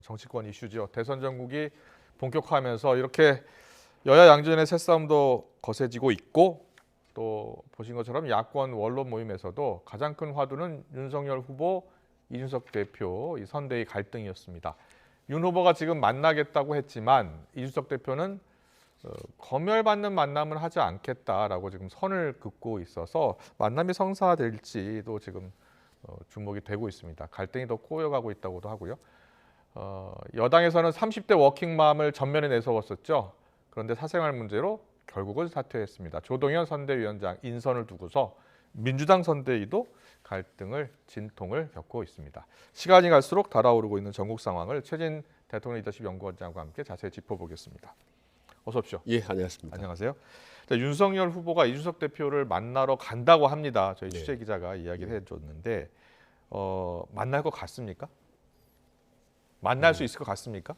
정치권 이슈죠. 대선 전국이 본격화하면서 이렇게 여야 양전의 새싸움도 거세지고 있고 또 보신 것처럼 야권 원로 모임에서도 가장 큰 화두는 윤석열 후보, 이준석 대표 이 선대위 갈등이었습니다. 윤 후보가 지금 만나겠다고 했지만 이준석 대표는 검열받는 만남은 하지 않겠다라고 지금 선을 긋고 있어서 만남이 성사될지도 지금 주목이 되고 있습니다. 갈등이 더 꼬여가고 있다고도 하고요. 여당에서는 30대 워킹맘을 전면에 내세웠었죠. 그런데 사생활 문제로 결국은 사퇴했습니다. 조동현 선대위원장 인선을 두고서 민주당 선대위도 갈등을 진통을 겪고 있습니다. 시간이 갈수록 달아오르고 있는 전국 상황을 최진 대통령 리더십 연구원장과 함께 자세히 짚어보겠습니다. 어서 오십시오. 예, 안녕하십니까. 안녕하세요. 자, 윤석열 후보가 이준석 대표를 만나러 간다고 합니다. 저희 취재 기자가 이야기를 해줬는데 만날 것 같습니까? 만날 수 있을 것 같습니까?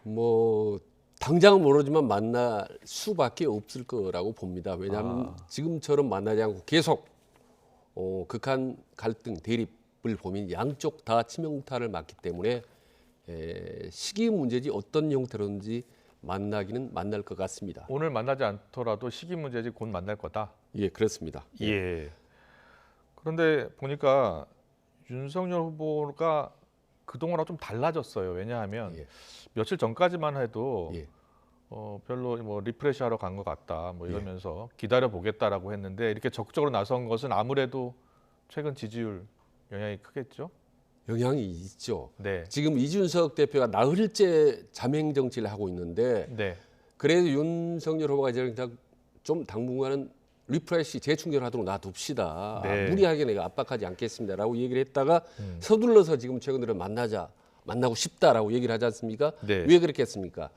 뭐 당장은 모르지만 만날 수밖에 없을 거라고 봅니다. 왜냐하면 지금처럼 만나지 않고 계속 극한 갈등, 대립을 보면 양쪽 다 치명타를 맞기 때문에 시기 문제지 어떤 형태로든지 만나기는 만날 것 같습니다. 오늘 만나지 않더라도 시기 문제지 곧 만날 거다. 예, 그렇습니다. 예. 그런데 보니까 윤석열 후보가 그동안하고 좀 달라졌어요. 왜냐하면 며칠 전까지만 해도 별로 뭐 리프레시하러 간 것 같다 뭐 이러면서 기다려 보겠다라고 했는데 이렇게 적극적으로 나선 것은 아무래도 최근 지지율 영향이 크겠죠. 영향이 있죠. 네. 지금 이준석 대표가 나흘째 자맹 정치를 하고 있는데 네. 그래도 윤석열 후보가 이제 좀 당분간은 리프레시 재충전하도록 놔둡시다. 네. 무리하게 내가 압박하지 않겠습니다라고 얘기를 했다가 서둘러서 지금 최근 들어 만나고 싶다라고 얘기를 하지 않습니까? 네. 왜 그렇게 했습니까?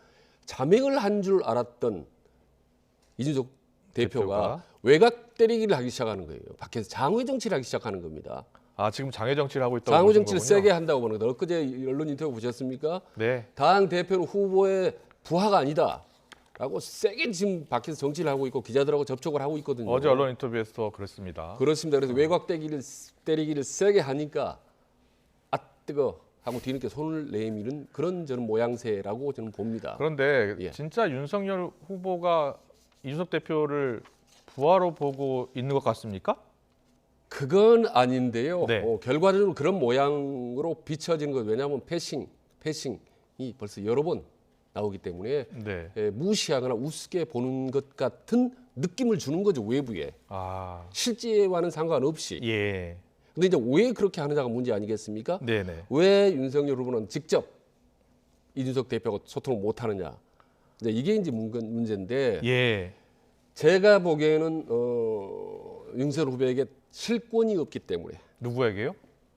자맹을 한 줄 알았던 이준석 대표가 외곽 때리기를 하기 시작하는 거예요. 밖에서 장외 정치를 하기 시작하는 겁니다. 아, 지금 장외 정치를 하고 있다고 장외 보신 정치를 거군요. 세게 한다고 보는 거다. 엊그제 언론 인터뷰 보셨습니까? 네. 당 대표는 후보의 부하가 아니다라고 세게 지금 밖에서 정치를 하고 있고 기자들하고 접촉을 하고 있거든요. 어제 언론 인터뷰에서 그랬습니다. 그렇습니다. 그래서 외곽 때리기를 세게 하니까 아 뜨거 하고 뒤늦게 손을 내미는 그런 저는 모양새라고 저는 봅니다. 그런데 진짜 윤석열 후보가 이준석 대표를 부하로 보고 있는 것 같습니까? 그건 아닌데요. 네. 결과적으로 그런 모양으로 비춰지는 것. 왜냐하면 패싱이 벌써 여러 번 나오기 때문에 네. 무시하거나 우습게 보는 것 같은 느낌을 주는 거죠, 외부에. 아, 실제와는 상관없이. 예. 근데 이제 왜 그렇게 하느냐가 문제 아니겠습니까? 네네. 왜 윤석열 후보는 직접 이준석 대표가 소통을 못 하느냐. 이게 이제 문제인데 예. 제가 보기에는 윤석열 후보에게 실권이 없기 때문에 누구에게요?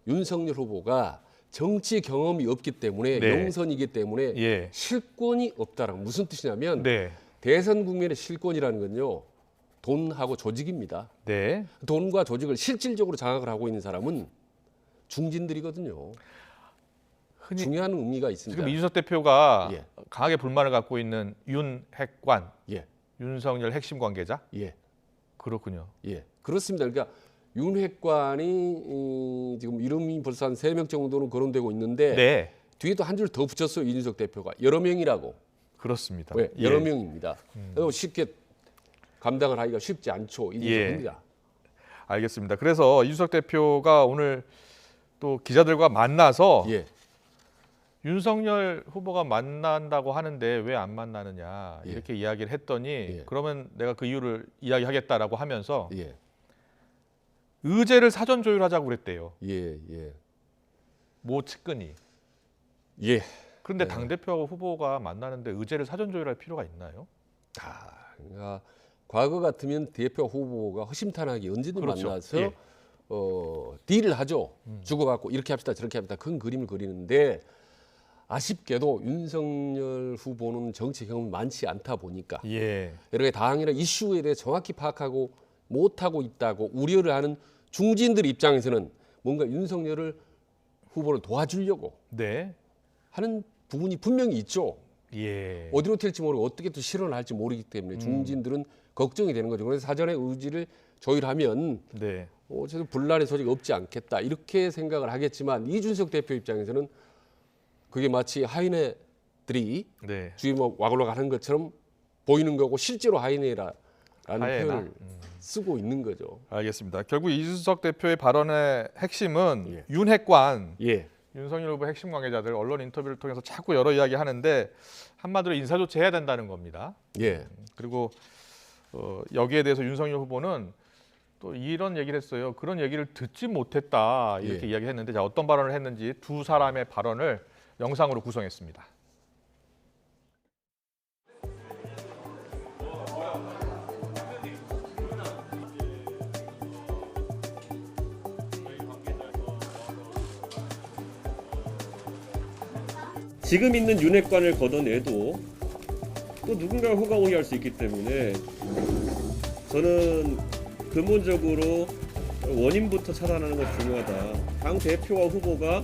윤석열 후보가 정치 경험이 없기 때문에 네. 영선이기 때문에 예. 실권이 없다라는 무슨 뜻이냐면 네. 대선 국면의 실권이라는 건요. 돈하고 조직입니다. 네. 돈과 조직을 실질적으로 장악을 하고 있는 사람은 중진들이거든요. 흔히 중요한 의미가 있습니다. 지금 이준석 대표가 예. 강하게 불만을 갖고 있는 윤핵관, 예, 윤석열 핵심 관계자? 예, 그렇군요. 예, 그렇습니다. 그러니까 윤핵관이 지금 이름이 벌써 한 3명 정도는 거론되고 있는데 네. 뒤에도 한 줄 더 붙였어요. 이준석 대표가 여러 명이라고. 그렇습니다. 왜? 여러 예. 명입니다. 그래서 쉽게 감당을 하기가 쉽지 않죠. 이준석입니다. 알겠습니다. 그래서 이준석 대표가 오늘 또 기자들과 만나서 예, 윤석열 후보가 만난다고 하는데 왜 안 만나느냐 예. 이렇게 이야기를 했더니 예. 그러면 내가 그 이유를 이야기하겠다라고 하면서 예, 의제를 사전 조율하자고 그랬대요. 예, 예, 모 측근이. 예. 그런데 당대표하고 후보가 만나는데 의제를 사전 조율할 필요가 있나요? 그러니까 과거 같으면 대표 후보가 허심탄회하게 언제든 그렇죠. 만나서 예. 딜을 하죠. 주고받고 이렇게 합시다 저렇게 합시다. 큰 그림을 그리는데 아쉽게도 윤석열 후보는 정치 경험이 많지 않다 보니까 예. 여러 개 당이나 이슈에 대해 정확히 파악하고 못하고 있다고 우려를 하는 중진들 입장에서는 뭔가 윤석열 후보를 도와주려고 네. 하는 부분이 분명히 있죠. 예. 어디로 튈지 모르고 어떻게 또 실현을 할지 모르기 때문에 중진들은 걱정이 되는 거죠. 그래서 사전에 의지를 조율하면 네. 저도 분란의 소지가 없지 않겠다 이렇게 생각을 하겠지만 이준석 대표 입장에서는 그게 마치 하이네들이 네. 주임을 와글와글 하는 것처럼 보이는 거고 실제로 하이네라는 하이에나? 표현을 쓰고 있는 거죠. 알겠습니다. 결국 이준석 대표의 발언의 핵심은 예. 윤핵관, 예, 윤석열 후보 핵심 관계자들 언론 인터뷰를 통해서 자꾸 여러 이야기 하는데 한마디로 인사조치해야 된다는 겁니다. 예, 그리고 여기에 대해서 윤석열 후보는 또 이런 얘기를 했어요. 그런 얘기를 듣지 못했다 이렇게 예. 이야기했는데 자, 어떤 발언을 했는지 두 사람의 발언을 영상으로 구성했습니다. 지금 있는 윤핵관을 걷어내도 또 누군가가 호가호위할 수 있기 때문에 저는 근본적으로 원인부터 차단하는 것이 중요하다. 당 대표와 후보가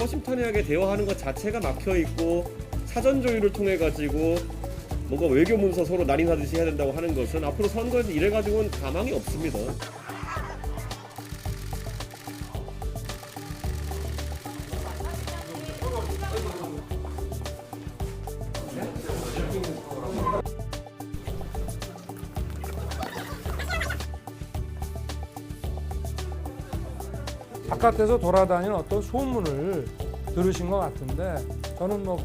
허심탄회하게 대화하는 것 자체가 막혀 있고 사전 조율을 통해 가지고 뭔가 외교 문서 서로 날인하듯이 해야 된다고 하는 것은 앞으로 선거에서 이래 가지고는 가망이 없습니다. 바깥에서 돌아다니는 어떤 소문을 들으신 것 같은데 저는 뭐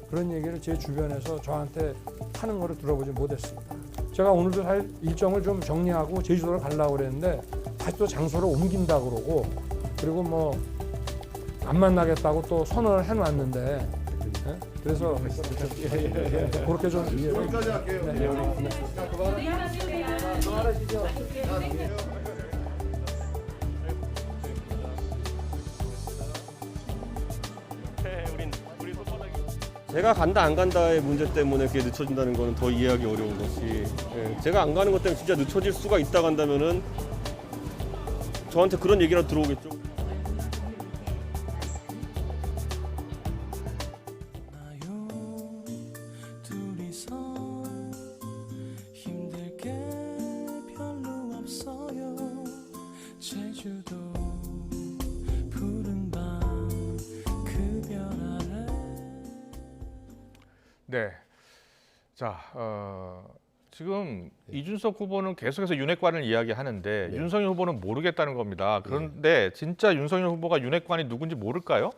그런 얘기를 제 주변에서 저한테 하는 거를 들어보지 못했습니다. 제가 오늘도 사실 일정을 좀 정리하고 제주도를 가려고 그랬는데 다시 또 장소를 옮긴다 그러고 그리고 뭐 안 만나겠다고 또 선언을 해놨는데 예? 그래서 그렇게 좀 여기까지 할게요. 제가 간다 안 간다의 문제 때문에 그게 늦춰진다는 거는 더 이해하기 어려운 것이 제가 안 가는 것 때문에 진짜 늦춰질 수가 있다고 한다면은 저한테 그런 얘기라도 들어오겠죠. 제주도 푸른 밤 그 별 아래. 네. 자, 지금 이준석 후보는 계속해서 윤핵관을 이야기하는데 네. 윤석열 후보는 모르겠다는 겁니다. 그런데 진짜 윤석열 후보가 윤핵관이 누군지 모를까요?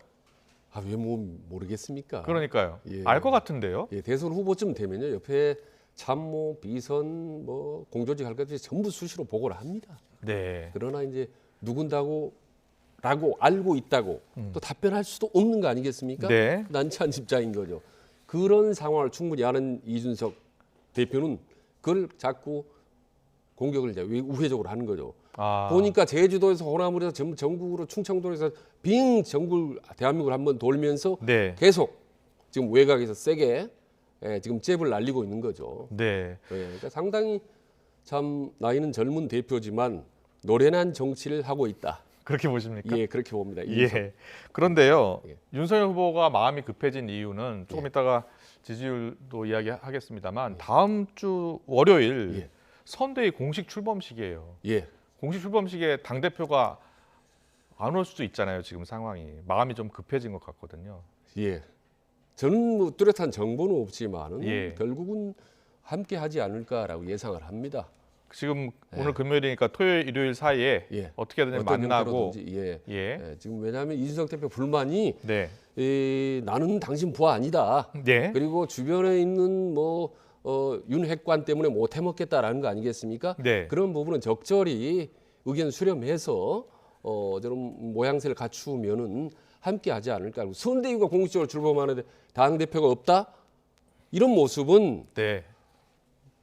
아, 왜 모르겠습니까? 그러니까요. 예. 알 것 같은데요. 예, 대선 후보쯤 되면요 옆에 참모, 비선, 뭐 공조직 할 것들이 전부 수시로 보고를 합니다. 네. 그러나 이제 누군다고 라고 알고 있다고 또 답변할 수도 없는 거 아니겠습니까? 네. 난처한 입장인 거죠. 그런 상황을 충분히 아는 이준석 대표는 그걸 자꾸 공격을 이제 우회적으로 하는 거죠. 아, 보니까 제주도에서 호남으로서 전국으로 충청도에서 빙 전국 대한민국을 한번 돌면서 네. 계속 지금 외곽에서 세게 지금 잽을 날리고 있는 거죠. 네. 그러니까 상당히 참 나이는 젊은 대표지만 노련한 정치를 하고 있다. 그렇게 보십니까? 예, 그렇게 봅니다. 이준석. 예. 그런데요. 예. 윤석열 후보가 마음이 급해진 이유는 조금 이따가 지지율도 이야기하겠습니다만 다음 주 월요일 예. 선대위 공식 출범식이에요. 예, 공식 출범식에 당 대표가 안 올 수도 있잖아요. 지금 상황이 마음이 좀 급해진 것 같거든요. 예. 저는 뭐 뚜렷한 정보는 없지만은 예. 결국은 함께 하지 않을까라고 예상을 합니다. 지금 오늘 금요일이니까 토요일, 일요일 사이에 예. 어떻게든 어떤 만나고 형태로든지, 예. 예, 예, 지금 왜냐하면 이준석 대표 불만이 네, 나는 당신 부하 아니다. 네, 그리고 주변에 있는 뭐 윤핵관 때문에 못 해먹겠다라는 거 아니겠습니까? 네. 그런 부분은 적절히 의견 수렴해서 저런 모양새를 갖추면은 함께하지 않을까. 선대위가 공식적으로 출범하는데 당 대표가 없다? 이런 모습은 네.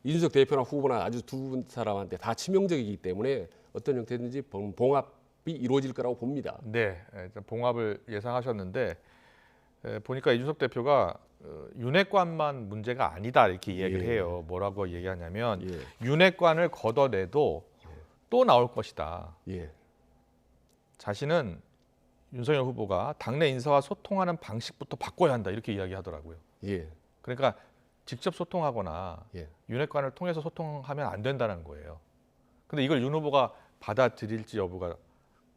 이준석 대표나 후보나 아주 두 사람한테 다 치명적이기 때문에 어떤 형태든지 봉합이 이루어질 거라고 봅니다. 네, 봉합을 예상하셨는데 보니까 이준석 대표가 윤핵관만 문제가 아니다 이렇게 이야기를 예. 해요. 뭐라고 얘기하냐면 예, 윤핵관을 걷어내도 또 나올 것이다. 예, 자신은 윤석열 후보가 당내 인사와 소통하는 방식부터 바꿔야 한다 이렇게 이야기하더라고요. 예, 그러니까 직접 소통하거나 예. 윤핵관을 통해서 소통하면 안 된다는 거예요. 근데 이걸 윤 후보가 받아들일지 여부가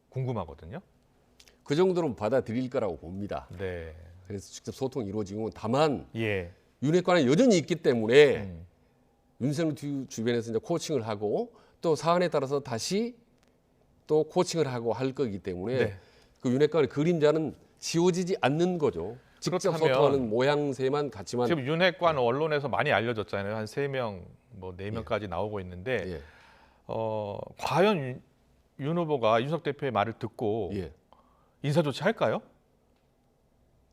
궁금하거든요. 그 정도는 받아들일 거라고 봅니다. 네. 그래서 직접 소통이 이루어지고 다만 예. 윤핵관은 여전히 있기 때문에 윤석열 주변에서 이제 코칭을 하고 또 사안에 따라서 다시 또 코칭을 하고 할 거기 때문에 네. 그 윤핵관의 그림자는 지워지지 않는 거죠. 직접 그렇다면 소통하는 모양새만 같지만 지금 윤핵관 언론에서 많이 알려졌잖아요. 한 3명, 뭐 4명까지 나오고 있는데 예. 과연 윤 후보가 이준석 대표의 말을 듣고 예. 인사 조치할까요?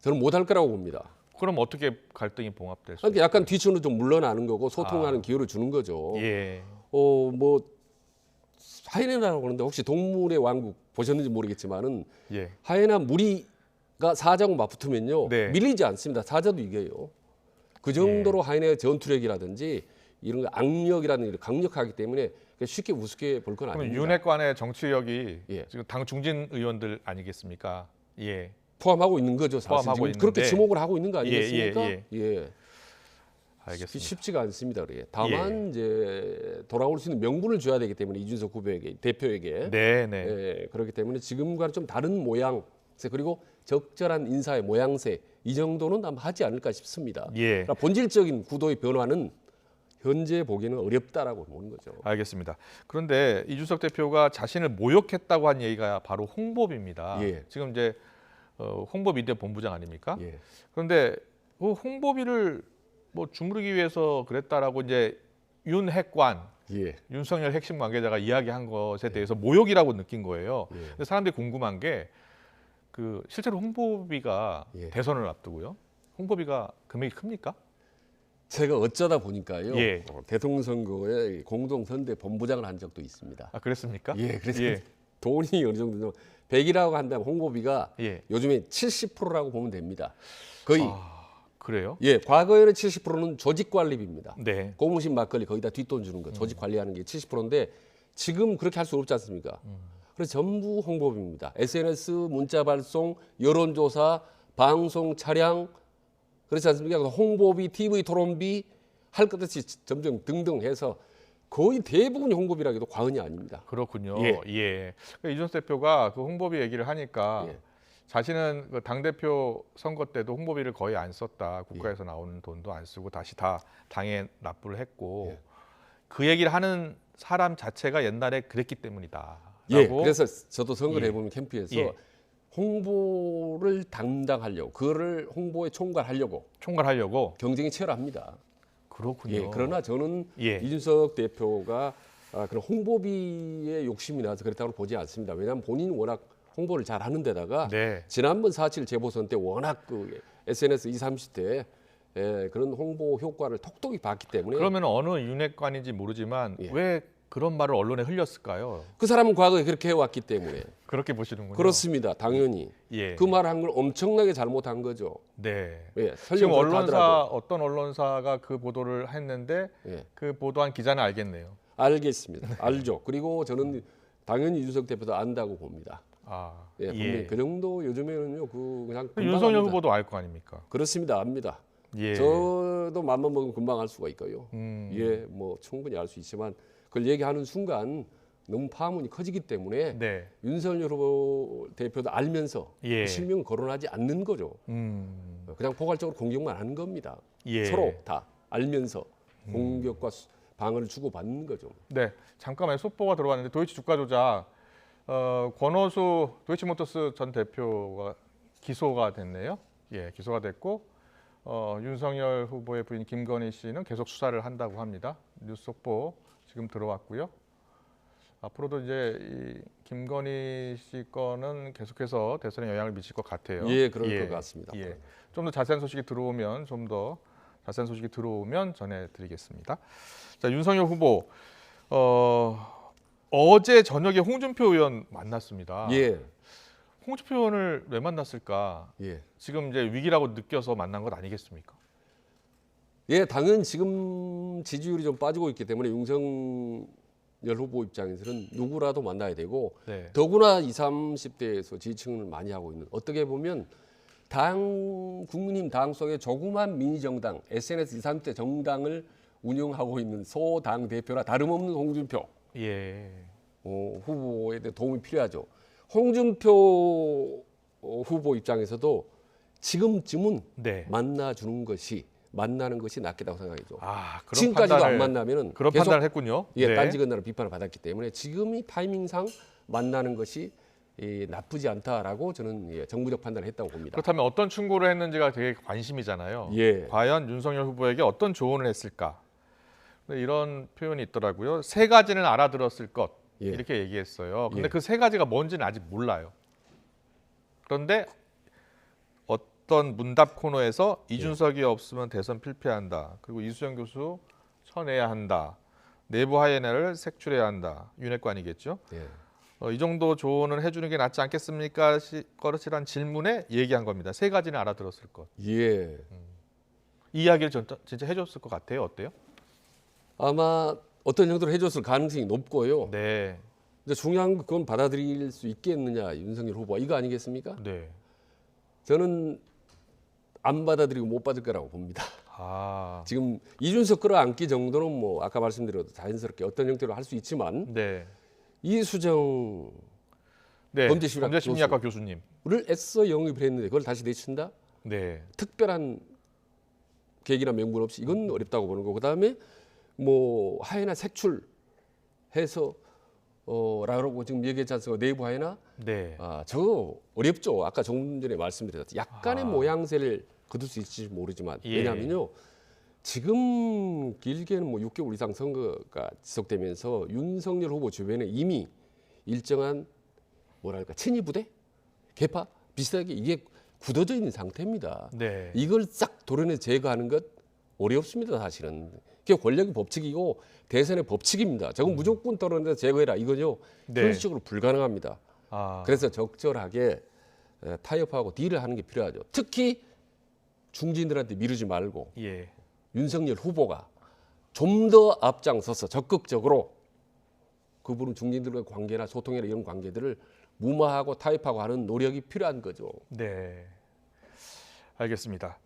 저는 못할 거라고 봅니다. 그럼 어떻게 갈등이 봉합될 수 그러니까 약간 뒤쪽으로 좀 물러나는 거고 소통하는 아. 기회를 주는 거죠. 예. 뭐 하이에나라고 그러는데 혹시 동물의 왕국 보셨는지 모르겠지만은 예. 하이에나 무리가 사자하고 맞붙으면요 네. 밀리지 않습니다. 사자도 이겨요. 그 정도로 하이에나의 전투력이라든지 이런 거 악력이라는 게 강력하기 때문에 쉽게 우습게 볼 건 그럼 아닙니다. 윤핵관의 정치력이 예. 지금 당 중진 의원들 아니겠습니까? 예. 포함하고 있는 거죠. 사실 포함하고 지금 그렇게 있는데. 지목을 하고 있는 거 아니겠습니까? 예. 알겠습니다. 쉽지가 않습니다. 그게. 다만 이제 돌아올 수 있는 명분을 줘야 되기 때문에 이준석 후보에게 대표에게 네, 네. 예, 그렇기 때문에 지금과는 좀 다른 모양새 그리고 적절한 인사의 모양새 이 정도는 아마 하지 않을까 싶습니다. 예. 그러니까 본질적인 구도의 변화는 현재 보기에는 어렵다라고 보는 거죠. 알겠습니다. 그런데 이준석 대표가 자신을 모욕했다고 한 얘기가 바로 홍보비입니다. 예. 지금 이제 홍보미디어 본부장 아닙니까? 예. 그런데 그 홍보비를 뭐 주무르기 위해서 그랬다라고 이제 윤핵관, 예. 윤석열 핵심 관계자가 이야기한 것에 대해서 모욕이라고 느낀 거예요. 예. 근데 사람들이 궁금한 게 그 실제로 홍보비가 예. 대선을 앞두고요. 홍보비가 금액이 큽니까? 제가 어쩌다 보니까요. 예. 대통령 선거에 공동선대 본부장을 한 적도 있습니다. 아, 그랬습니까? 예, 그래서 예. 돈이 어느 정도 100이라고 한다면 홍보비가 예. 요즘에 70%라고 보면 됩니다. 거의 그래요? 예, 과거에는 70%는 조직 관리비입니다. 네. 고무신 막걸리 거기다 뒷돈 주는 거, 조직 관리하는 게 70%인데 지금 그렇게 할 수 없지 않습니까? 그래서 전부 홍보비입니다. SNS, 문자 발송, 여론조사, 방송, 차량 그렇지 않습니까? 홍보비, TV 토론비 할 것 없이 점점 등등 해서 거의 대부분이 홍보비라 해도 과언이 아닙니다. 그렇군요. 예. 예. 그러니까 이준석 대표가 그 홍보비 얘기를 하니까 예. 자신은 그 당대표 선거 때도 홍보비를 거의 안 썼다. 국가에서 나오는 돈도 안 쓰고 다시 다 당에 납부를 했고 예. 그 얘기를 하는 사람 자체가 옛날에 그랬기 때문이다. 예, 라고. 그래서 저도 선거를 예. 해보면 캠프에서 예. 홍보를 담당하려고, 그거를 홍보에 총괄하려고 총괄하려고. 경쟁이 치열합니다. 그렇군요. 예, 그러나 저는 예. 이준석 대표가 그런 홍보비에 욕심이 나서 그렇다고 보지 않습니다. 왜냐하면 본인이 워낙 홍보를 잘 하는 데다가 네. 지난번 4.7 재보선 때 워낙 그 SNS 20, 30대 그런 홍보 효과를 톡톡히 봤기 때문에 그러면 어느 윤핵관인지 모르지만 예. 왜 그런 말을 언론에 흘렸을까요? 그 사람은 과거에 그렇게 해왔기 때문에 그렇게 보시는군요. 그렇습니다. 당연히 예. 그 말 한 걸 엄청나게 잘못한 거죠. 네. 예, 지금 설령 그렇다 언론사 하더라도. 어떤 언론사가 그 보도를 했는데 예, 그 보도한 기자는 알겠네요. 알겠습니다. 알죠. 그리고 저는 당연히 이준석 대표도 안다고 봅니다. 아, 예, 분명히 그 정도 요즘에는요, 그냥 금방 윤석열 합니다. 후보도 알 거 아닙니까? 그렇습니다, 압니다. 예. 저도 맘만 먹으면 금방 알 수가 있고요. 음. 예, 뭐 충분히 알 수 있지만 그걸 얘기하는 순간 너무 파문이 커지기 때문에 네. 윤석열 후보 대표도 알면서 예. 실명을 거론하지 않는 거죠. 그냥 포괄적으로 공격만 하는 겁니다. 예. 서로 다 알면서 공격과 방어를 주고받는 거죠. 네. 잠깐만 속보가 들어왔는데 도이치 주가 조작 권오수 도이치모터스 전 대표가 기소가 됐네요. 예, 기소가 됐고 윤석열 후보의 부인 김건희 씨는 계속 수사를 한다고 합니다. 뉴스 속보 지금 들어왔고요. 앞으로도 이제 이 김건희 씨 건은 계속해서 대선에 영향을 미칠 것 같아요. 예, 그럴 것 같습니다. 예. 좀 더 자세한 소식이 들어오면 전해드리겠습니다. 자, 윤석열 후보 어제 저녁에 홍준표 의원 만났습니다. 예, 홍준표 의원을 왜 만났을까? 예. 지금 이제 위기라고 느껴서 만난 것 아니겠습니까? 예, 당연 지금 지지율이 좀 빠지고 있기 때문에 윤석열 후보 입장에서는 누구라도 만나야 되고 네. 더구나 20, 30대에서 지지층을 많이 하고 있는 어떻게 보면 국민의힘 당 속의 조그만 미니 정당, SNS 20, 30대 정당을 운영하고 있는 소당 대표나 다름없는 홍준표 예. 후보에 대해 도움이 필요하죠. 홍준표 후보 입장에서도 지금쯤은 네. 만나는 것이 낫겠다고 생각이죠. 아, 그런 지금까지도 판단을, 안 만나면은 그런 계속 판단을 했군요. 예, 네. 딴지 건너는 비판을 받았기 때문에 지금이 타이밍상 만나는 것이 나쁘지 않다라고 저는 정부적 판단을 했다고 봅니다. 그렇다면 어떤 충고를 했는지가 되게 관심이잖아요. 예. 과연 윤석열 후보에게 어떤 조언을 했을까? 근데 이런 표현이 있더라고요. 세 가지는 알아들었을 것 예. 이렇게 얘기했어요. 근데 예. 그 세 가지가 뭔지는 아직 몰라요. 그런데 어떤 문답 코너에서 이준석이 없으면 대선 필패한다. 그리고 이수정 교수 쳐내야 한다. 내부 하이에나를 색출해야 한다. 윤핵관이겠죠. 예. 이 정도 조언을 해주는 게 낫지 않겠습니까? 거르치란 질문에 얘기한 겁니다. 세 가지는 알아들었을 것. 예. 이 이야기를 진짜 해줬을 것 같아요. 어때요? 아마 어떤 정도로 해줬을 가능성이 높고요. 네, 근데 중요한 건 그건 받아들일 수 있겠느냐 윤석열 후보가 이거 아니겠습니까? 네. 저는 안 받아들이고 못 받을 거라고 봅니다. 아, 지금 이준석 끌어안기 정도는 뭐 아까 말씀드렸도 자연스럽게 어떤 형태로 할 수 있지만 네, 이수정 네. 범죄심리학 범죄심리학과 교수님. 를 애써 영입을 했는데 그걸 다시 내친다? 네, 특별한 계획이나 명분 없이 이건 어렵다고 보는 거고 그다음에 뭐 하이나 색출해서 라고 지금 얘기했지 않습니까? 내부 하이나 네. 저거 어렵죠. 아까 조금 전에 말씀드렸죠. 약간의 모양새를 거둘 수 있을지 모르지만 예. 왜냐하면요. 지금 길게는 뭐 6개월 이상 선거가 지속되면서 윤석열 후보 주변에 이미 일정한 뭐랄까 친위 부대, 개파 비슷하게 이게 굳어져 있는 상태입니다. 네. 이걸 싹 도려내 제거하는 것 어렵습니다. 사실은 그게 권력의 법칙이고 대선의 법칙입니다. 저건 무조건 떨어내서 제거해라 이거죠. 네. 현실적으로 불가능합니다. 아, 그래서 적절하게 타협하고 딜을 하는 게 필요하죠. 특히 중진들한테 미루지 말고 예, 윤석열 후보가 좀 더 앞장서서 적극적으로 그분은 중진들과의 관계나 소통이나 이런 관계들을 무마하고 타협하고 하는 노력이 필요한 거죠. 네. 알겠습니다.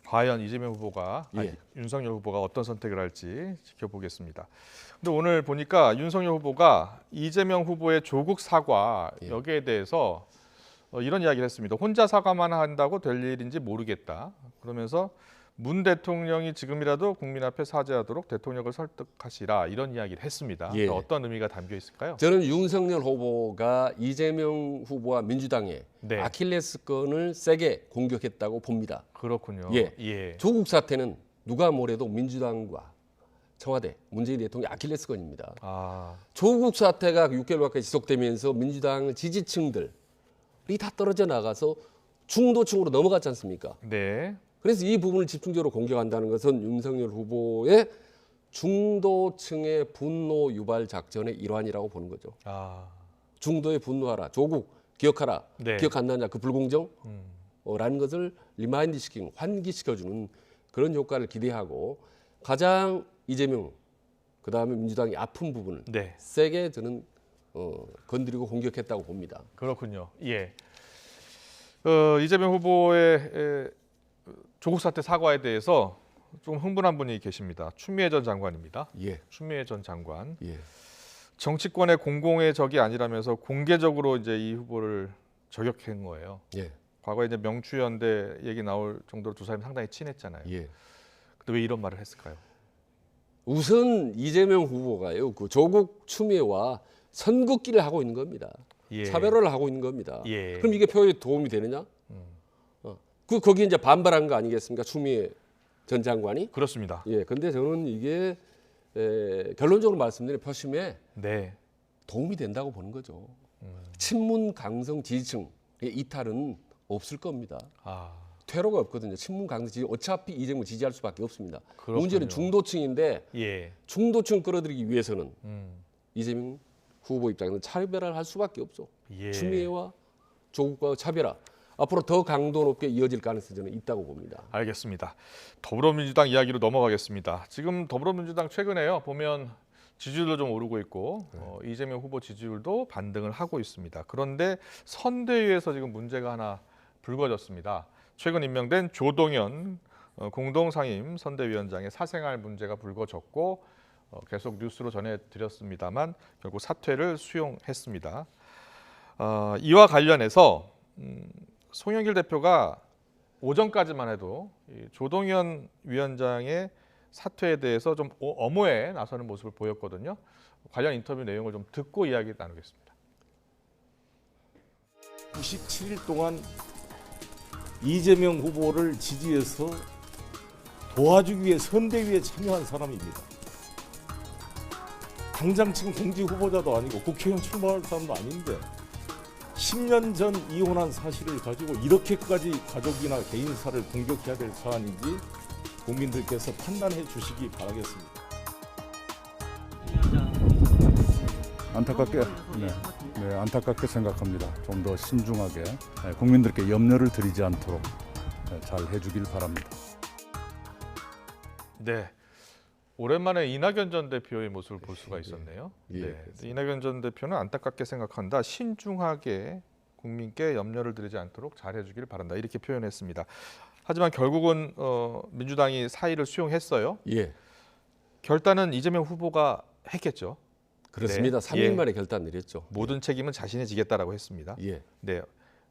과연 이재명 후보가, 아니, 예. 윤석열 후보가 어떤 선택을 할지 지켜보겠습니다. 근데 오늘 보니까 윤석열 후보가 이재명 후보의 조국 사과 예. 여기에 대해서 이런 이야기를 했습니다. 혼자 사과만 한다고 될 일인지 모르겠다. 그러면서 문 대통령이 지금이라도 국민 앞에 사죄하도록 대통령을 설득하시라 이런 이야기를 했습니다. 예. 어떤 의미가 담겨 있을까요? 저는 윤석열 후보가 이재명 후보와 민주당의 네. 아킬레스건을 세게 공격했다고 봅니다. 그렇군요. 예. 예. 조국 사태는 누가 뭐래도 민주당과 청와대, 문재인 대통령의 아킬레스건입니다. 아, 조국 사태가 6개월 가까이 지속되면서 민주당 지지층들이 다 떨어져 나가서 중도층으로 넘어갔지 않습니까? 네. 그래서 이 부분을 집중적으로 공격한다는 것은 윤석열 후보의 중도층의 분노 유발 작전의 일환이라고 보는 거죠. 아, 중도에 분노하라, 조국 기억하라, 네. 기억 안 나냐 그 불공정? 음. 라는 것을 리마인드 시키는 환기시켜주는 그런 효과를 기대하고 가장 이재명 그다음에 민주당이 아픈 부분을 네. 세게 저는 건드리고 공격했다고 봅니다. 그렇군요. 예. 이재명 후보의 조국 사태 사과에 대해서 좀 흥분한 분이 계십니다. 추미애 전 장관입니다. 예, 추미애 전 장관. 예, 정치권의 공공의 적이 아니라면서 공개적으로 이제 이 후보를 저격한 거예요. 예, 과거에 이제 명추연대 얘기 나올 정도로 두 사람이 상당히 친했잖아요. 예. 근데 왜 이런 말을 했을까요? 우선 이재명 후보가요, 그 조국 추미애와 선긋기를 하고 있는 겁니다. 예. 차별화를 하고 있는 겁니다. 예. 그럼 이게 표에 도움이 되느냐? 거기 이제 반발한 거 아니겠습니까? 추미애 전 장관이. 그렇습니다. 예, 근데 저는 이게 결론적으로 말씀드리면 표심에 네. 도움이 된다고 보는 거죠. 친문 강성 지지층의 이탈은 없을 겁니다. 아, 퇴로가 없거든요. 친문 강성 지지 어차피 이재명 지지할 수밖에 없습니다. 그렇군요. 문제는 중도층인데 예. 중도층 끌어들이기 위해서는 음. 이재명 후보 입장에서는 차별화를 할 수밖에 없죠. 예. 추미애와 조국과 차별화. 앞으로 더 강도 높게 이어질 가능성이 저는 있다고 봅니다. 알겠습니다. 더불어민주당 이야기로 넘어가겠습니다. 지금 더불어민주당 최근에요 보면 지지율도 좀 오르고 있고 이재명 후보 지지율도 반등을 하고 있습니다. 그런데 선대위에서 지금 문제가 하나 불거졌습니다. 최근 임명된 조동현 공동상임 선대위원장의 사생활 문제가 불거졌고 계속 뉴스로 전해드렸습니다만 결국 사퇴를 수용했습니다. 이와 관련해서 송영길 대표가 오전까지만 해도 이 조동현 위원장의 사퇴에 대해서 좀 엄호에 나서는 모습을 보였거든요. 관련 인터뷰 내용을 좀 듣고 이야기 나누겠습니다. 97일 동안 이재명 후보를 지지해서 도와주기 위해 선대위에 참여한 사람입니다. 당장 지금 공직 후보자도 아니고 국회의원 출마할 사람도 아닌데 10년 전 이혼한 사실을 가지고 이렇게까지 가족이나 개인사를 공격해야 될 사안인지 국민들께서 판단해 주시기 바라겠습니다. 안타깝게 생각합니다. 좀 더 신중하게 국민들께 염려를 드리지 않도록 잘 해주길 바랍니다. 네. 오랜만에 이낙연 전 대표의 모습을 볼 수가 있었네요. 예, 네. 그렇습니다. 이낙연 전 대표는 안타깝게 생각한다. 신중하게 국민께 염려를 드리지 않도록 잘해주길 바란다. 이렇게 표현했습니다. 하지만 결국은 민주당이 사의를 수용했어요. 예, 결단은 이재명 후보가 했겠죠. 그렇습니다. 네. 3일 예. 만에 결단 내렸죠. 모든 책임은 자신이 지겠다라고 했습니다. 예. 네.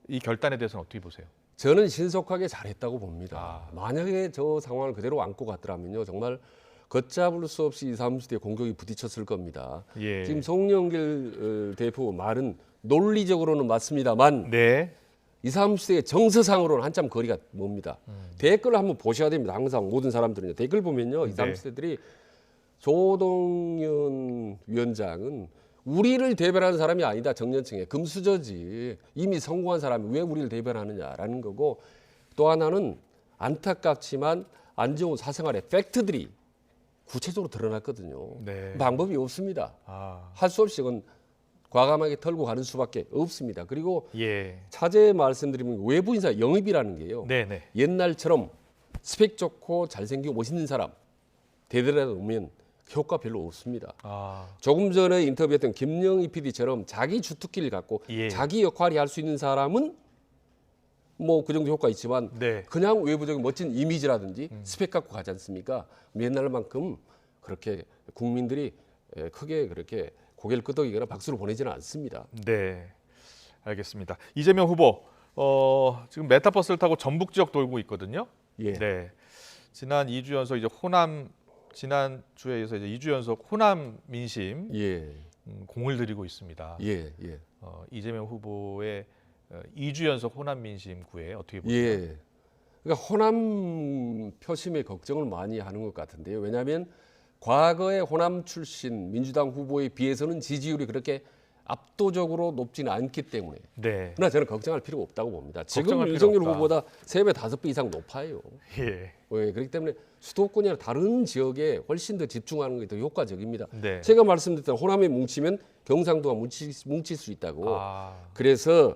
이 결단에 대해서는 어떻게 보세요? 저는 신속하게 잘했다고 봅니다. 아. 만약에 저 상황을 그대로 안고 갔더라면요, 정말 걷잡을 수 없이 20, 30대 공격이 부딪혔을 겁니다. 예. 지금 송영길 대표 말은 논리적으로는 맞습니다만 네. 20, 30대의 정서상으로는 한참 거리가 멉니다. 댓글을 한번 보셔야 됩니다. 항상 모든 사람들은요. 댓글 보면요, 20, 네. 30대들이 조동현 위원장은 우리를 대변하는 사람이 아니다. 정년층에 금수저지. 이미 성공한 사람이 왜 우리를 대변하느냐라는 거고, 또 하나는 안타깝지만 안 좋은 사생활의 팩트들이 구체적으로 드러났거든요. 네. 방법이 없습니다. 아. 할 수 없이 이건 과감하게 털고 가는 수밖에 없습니다. 그리고 예. 차제 말씀드리면 외부 인사 영입이라는 게요. 네, 네. 옛날처럼 스펙 좋고 잘생기고 멋있는 사람 대들에다 놓으면 효과 별로 없습니다. 아. 조금 전에 인터뷰했던 김영희 PD처럼 자기 주특기를 갖고 예. 자기 역할이 할 수 있는 사람은 뭐 그 정도 효과 있지만 네. 그냥 외부적인 멋진 이미지라든지 스펙 갖고 가지 않습니까? 옛날만큼 그렇게 국민들이 크게 그렇게 고개를 끄덕이거나 박수를 보내지는 않습니다. 네. 알겠습니다. 이재명 후보 지금 메타버스를 타고 전북 지역 돌고 있거든요. 예. 네. 지난 2주 연속 이제 호남 지난 주에 이어서 이제 2주 연속 호남 민심 예. 공을 들이고 있습니다. 예. 예. 이재명 후보의 2주 연속 호남 민심 구에 어떻게 보세요? 예. 그러니까 호남 표심에 걱정을 많이 하는 것 같은데요. 왜냐하면 과거의 호남 출신 민주당 후보에 비해서는 지지율이 그렇게 압도적으로 높지는 않기 때문에 네. 그러나 저는 걱정할 필요가 없다고 봅니다. 지금 걱정할 필요 윤석열 없다. 후보보다 3배, 5배 이상 높아요. 예. 왜? 그렇기 때문에 수도권이나 다른 지역에 훨씬 더 집중하는 게 더 효과적입니다. 네. 제가 말씀드렸던 호남에 뭉치면 경상도가 뭉칠 수 있다고. 아. 그래서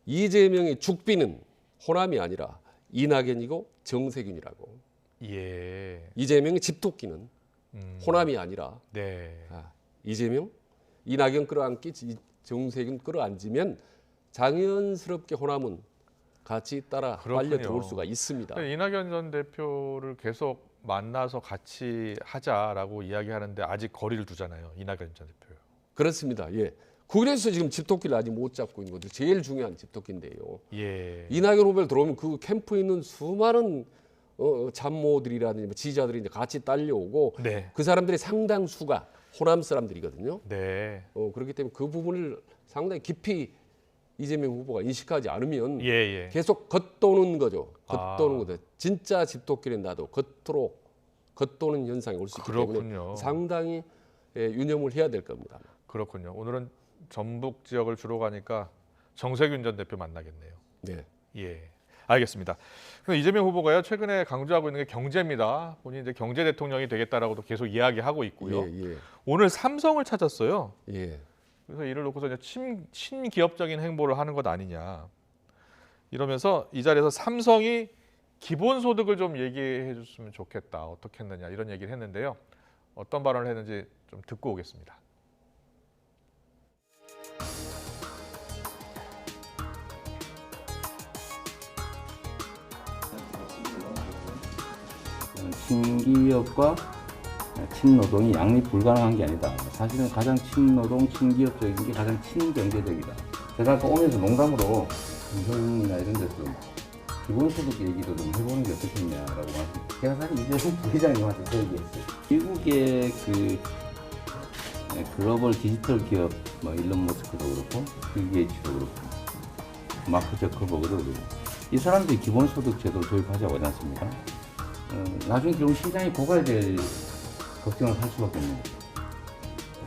이재명의 죽비는 호남이 아니라 이낙연이고 정세균이라고. 예. 이재명의 집토끼는 호남이 아니라 네. 이재명, 이낙연 끌어안기, 정세균 끌어안지면 자연스럽게 호남은 같이 따라 그렇군요. 빨려 들어올 수가 있습니다. 이낙연 전 대표를 계속 만나서 같이 하자라고 이야기하는데 아직 거리를 두잖아요. 이낙연 전 대표. 그렇습니다. 예. 그래서 지금 집토끼를 아직 못 잡고 있는 거죠. 제일 중요한 집토끼인데요. 예. 이낙연 후보를 들어오면 그 캠프에 있는 수많은 참모들이라든지 뭐 지지자들이 이제 같이 딸려오고 네. 그 사람들의 상당수가 호남 사람들이거든요. 네. 그렇기 때문에 그 부분을 상당히 깊이 이재명 후보가 인식하지 않으면 예, 예. 계속 겉도는 거죠. 아. 겉도는 거죠. 진짜 집토끼는 나도 겉으로 겉도는 현상이 올 수 있기 그렇군요. 때문에 상당히 유념을 해야 될 겁니다. 그렇군요. 오늘은 전북 지역을 주로 가니까 정세균 전 대표 만나겠네요. 네. 예. 알겠습니다. 그럼 이재명 후보가요 최근에 강조하고 있는 게 경제입니다. 본인이 이제 경제 대통령이 되겠다라고도 계속 이야기하고 있고요. 예, 오늘 삼성을 찾았어요. 예. 그래서 이를 놓고서 이제 친기업적인 행보를 하는 것 아니냐 이러면서 이 자리에서 삼성이 기본소득을 좀 얘기해 줬으면 좋겠다. 어떻게 했느냐 이런 얘기를 했는데요. 어떤 발언을 했는지 좀 듣고 오겠습니다. 친기업과 친노동이 양립 불가능한 게 아니다. 사실은 가장 친노동, 친기업적인 게 가장 친경제적이다. 제가 아까 오면서 농담으로 금성이나 이런 데서 기본소득 얘기도 좀 해보는 게 어떻겠냐라고 말씀. 제가 사실 이재용 부회장님한테 그 얘기했어요. 미국의 그 글로벌 디지털 기업 뭐 일론 머스크도 그렇고 빌 게이츠도 그렇고 마크 저커버그도 그렇고 이 사람들이 기본소득 제도를 도입하자고 하지 않습니까? 나중에 결국 시장이 고갈될 걱정을 할 수밖에 없는 거죠.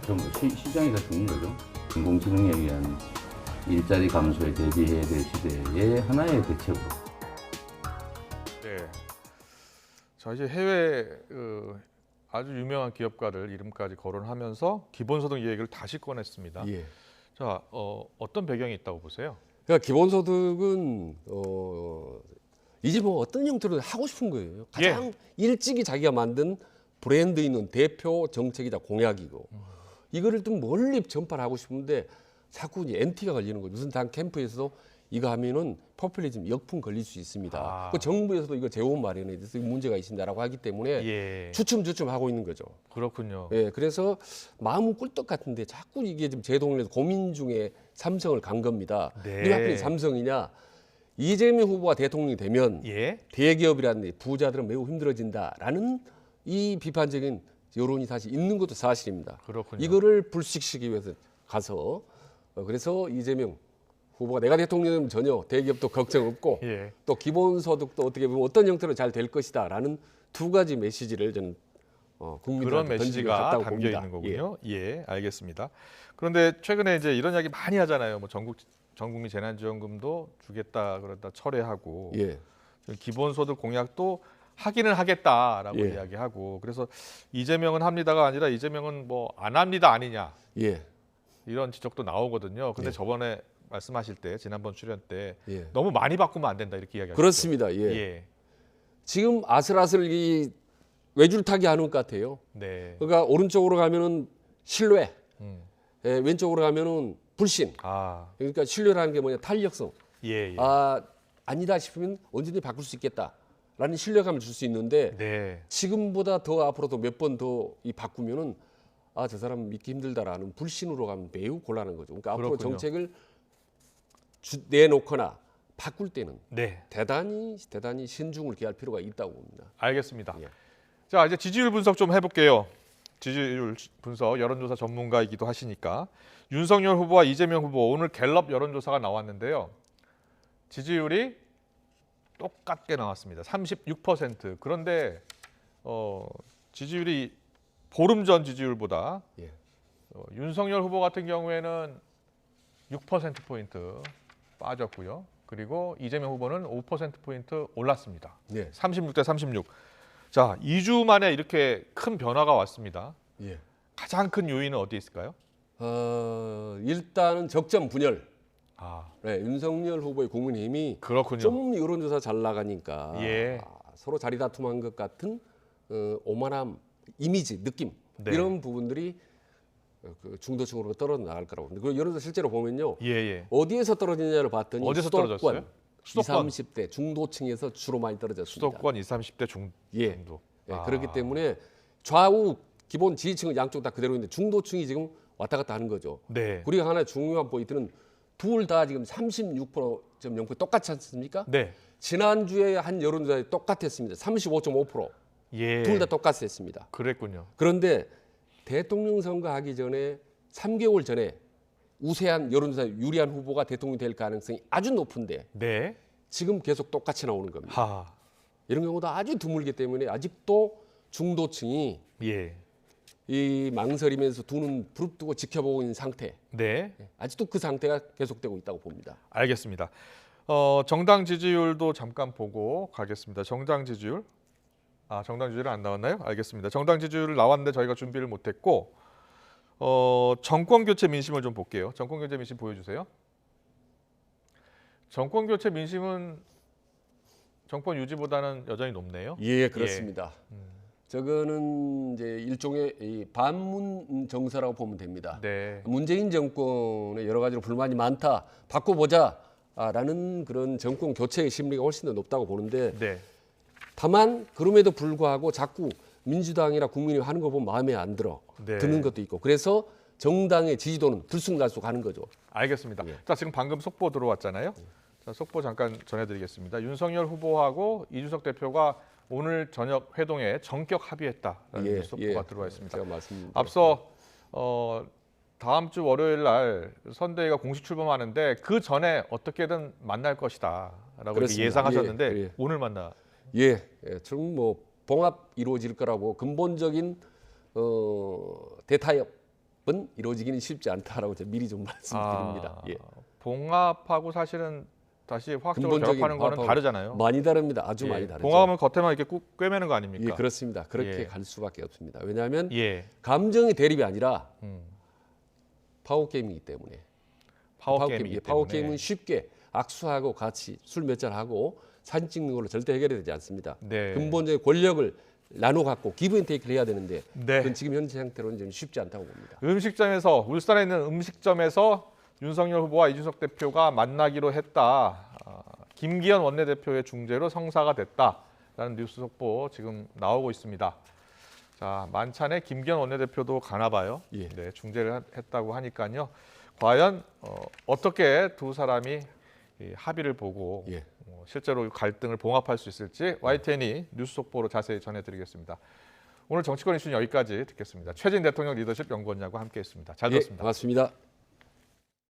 그럼 시장이 더 죽는 거죠. 인공지능에 의한 일자리 감소에 대비해야 될 시대의 하나의 대책으로. 네. 자 이제 해외 아주 유명한 기업가들 이름까지 거론하면서 기본소득 얘기를 다시 꺼냈습니다. 예. 자 어떤 배경이 있다고 보세요? 그러니까 기본소득은 이제 뭐 어떤 형태로 하고 싶은 거예요. 가장 일찍이 자기가 만든 브랜드 있는 대표 정책이자 공약이고 이거를 좀 멀리 전파를 하고 싶은데 자꾸 이제 NT가 걸리는 거죠. 무슨 당 캠프에서도 이거 하면은 포퓰리즘 역풍 걸릴 수 있습니다. 그 정부에서도 이거 재원 마련에 대해서 문제가 있습니다라고 하기 때문에 주춤주춤 하고 있는 거죠. 그렇군요. 예, 그래서 마음은 꿀떡 같은데 자꾸 이게 지금 제동에서 고민 중에 삼성을 간 겁니다. 네. 왜 하필 삼성이냐? 이재명 후보가 대통령이 되면 대기업이라는 부자들은 매우 힘들어진다라는 이 비판적인 여론이 사실 있는 것도 사실입니다. 그렇군요. 이거를 불식시키기 위해서 가서 그래서 이재명 후보가 내가 대통령이면 전혀 대기업도 걱정 없고 또 기본소득도 어떻게 보면 어떤 형태로 잘 될 것이다라는 두 가지 메시지를 저는 그런 국민들한테 메시지가 담겨 봅니다. 있는 거군요. 예, 알겠습니다. 그런데 최근에 이제 이런 이야기 많이 하잖아요. 뭐 전국민 재난지원금도 주겠다 그러다 철회하고 기본소득 공약도 하기는 하겠다라고 이야기하고 그래서 이재명은 합니다가 아니라 이재명은 뭐 안 합니다 아니냐 이런 지적도 나오거든요. 근데 저번에 말씀하실 때 지난번 출연 때 너무 많이 바꾸면 안 된다 이렇게 이야기하셨죠. 그렇습니다. 지금 아슬아슬 이 외줄타기 하는 것 같아요. 그러니까 오른쪽으로 가면은 신뢰, 왼쪽으로 가면은 불신. 그러니까 신뢰라는 게 뭐냐 탄력성. 아니다 싶으면 언제든지 바꿀 수 있겠다라는 신뢰감을 줄 수 있는데 지금보다 더 앞으로도 몇 번 더 이 바꾸면은 저 사람 믿기 힘들다라는 불신으로 가면 매우 곤란한 거죠. 그러니까 앞으로 정책을 내놓거나 바꿀 때는 대단히 신중을 기할 필요가 있다고 봅니다. 알겠습니다. 자 이제 지지율 분석 좀 해볼게요. 지지율 분석 여론조사 전문가이기도 하시니까 윤석열 후보와 이재명 후보 오늘 갤럽 여론조사가 나왔는데요. 지지율이 똑같게 나왔습니다. 36%. 그런데 지지율이 보름 전 지지율보다 윤석열 후보 같은 경우에는 6%포인트 빠졌고요. 그리고 이재명 후보는 5%포인트 올랐습니다. 36대 36. 자, 2주 만에 이렇게 큰 변화가 왔습니다. 가장 큰 요인은 어디에 있을까요? 일단은 적점 분열. 윤석열 후보의 국민의힘이 좀 여론조사 잘 나가니까 서로 자리 다툼한 것 같은 오만함, 이미지, 느낌 이런 부분들이 중도층으로 떨어져 나갈 거라고 봅니다. 그리고 여론조사 실제로 보면요. 어디에서 떨어지냐를 봤더니 어디서 떨어졌어요? 20, 30대 중도층에서 주로 많이 떨어졌습니다. 수도권 20, 30대 중도. 그렇기 때문에 좌우 기본 지지층은 양쪽 다 그대로 있는데 중도층이 지금 왔다 갔다 하는 거죠. 우리가 하나 중요한 포인트는 둘 다 지금 36.0% 똑같지 않습니까? 지난주에 한 여론조사에 똑같았습니다. 35.5%. 둘 다 똑같았습니다. 그랬군요. 그런데 대통령 선거 하기 전에 3개월 전에 우세한 여론조사 유리한 후보가 대통령이 될 가능성이 아주 높은데 지금 계속 똑같이 나오는 겁니다. 이런 경우도 아주 드물기 때문에 아직도 중도층이 이 망설이면서 두 눈 부릅뜨고 지켜보고 있는 상태. 아직도 그 상태가 계속되고 있다고 봅니다. 알겠습니다. 정당 지지율도 잠깐 보고 가겠습니다. 정당 지지율. 정당 지지율은 안 나왔나요? 알겠습니다. 정당 지지율 나왔는데 저희가 준비를 못했고 정권 교체 민심을 좀 볼게요. 정권 교체 민심 보여주세요. 정권 교체 민심은 정권 유지보다는 여전히 높네요. 그렇습니다. 저거는 이제 일종의 이 반문 정서라고 보면 됩니다. 문재인 정권의 여러 가지로 불만이 많다, 바꿔보자라는 그런 정권 교체의 심리가 훨씬 더 높다고 보는데 다만 그럼에도 불구하고 자꾸 민주당이나 국민이 하는 거 보면 마음에 안 들어 드는 것도 있고 그래서 정당의 지지도는 들쑥날쑥하는 거죠. 알겠습니다. 자 지금 방금 속보 들어왔잖아요. 자, 속보 잠깐 전해드리겠습니다. 윤석열 후보하고 이준석 대표가 오늘 저녁 회동에 전격 합의했다라는 속보가 들어와 있습니다. 제가 말씀 앞서 다음 주 월요일 날 선대위가 공식 출범하는데 그 전에 어떻게든 만날 것이다라고 이렇게 그렇습니다. 예상하셨는데 예, 예. 오늘 만나. 지금 뭐 봉합 이루어질 거라고 근본적인 대타협은 이루어지기는 쉽지 않다라고 제가 미리 좀 말씀드립니다. 예. 봉합하고 사실은 다시 화학적으로 근본적인 결합하는 거는 화합하고 다르잖아요. 많이 다릅니다. 아주 예. 많이 다르죠. 봉합하면 겉에만 이렇게 꾹 꿰매는 거 아닙니까? 예, 그렇습니다. 그렇게 예. 갈 수밖에 없습니다. 왜냐하면 예. 감정의 대립이 아니라 음. 파워 게임이기 때문에. 파워게임이기 파워 때문에. 게임은 쉽게 악수하고 같이 술 몇 잔 하고 사진 찍는 걸로 절대 해결이 되지 않습니다. 네. 근본적인 권력을 나눠 갖고 기브앤테이크를 해야 되는데 네. 그건 지금 현재 상태로는 좀 쉽지 않다고 봅니다. 음식점에서 울산에 있는 음식점에서 윤석열 후보와 이준석 대표가 만나기로 했다. 김기현 원내대표의 중재로 성사가 됐다라는 뉴스 속보 지금 나오고 있습니다. 자, 만찬에 김기현 원내대표도 가나 봐요. 예. 네, 중재를 했다고 하니까요. 과연 어떻게 두 사람이 이 합의를 보고 예. 실제로 갈등을 봉합할 수 있을지 YTN이 뉴스 속보로 자세히 전해드리겠습니다. 오늘 정치권 이슈는 여기까지 듣겠습니다. 최진 대통령 리더십 연구원장과 함께했습니다. 잘 예, 들었습니다. 반갑습니다.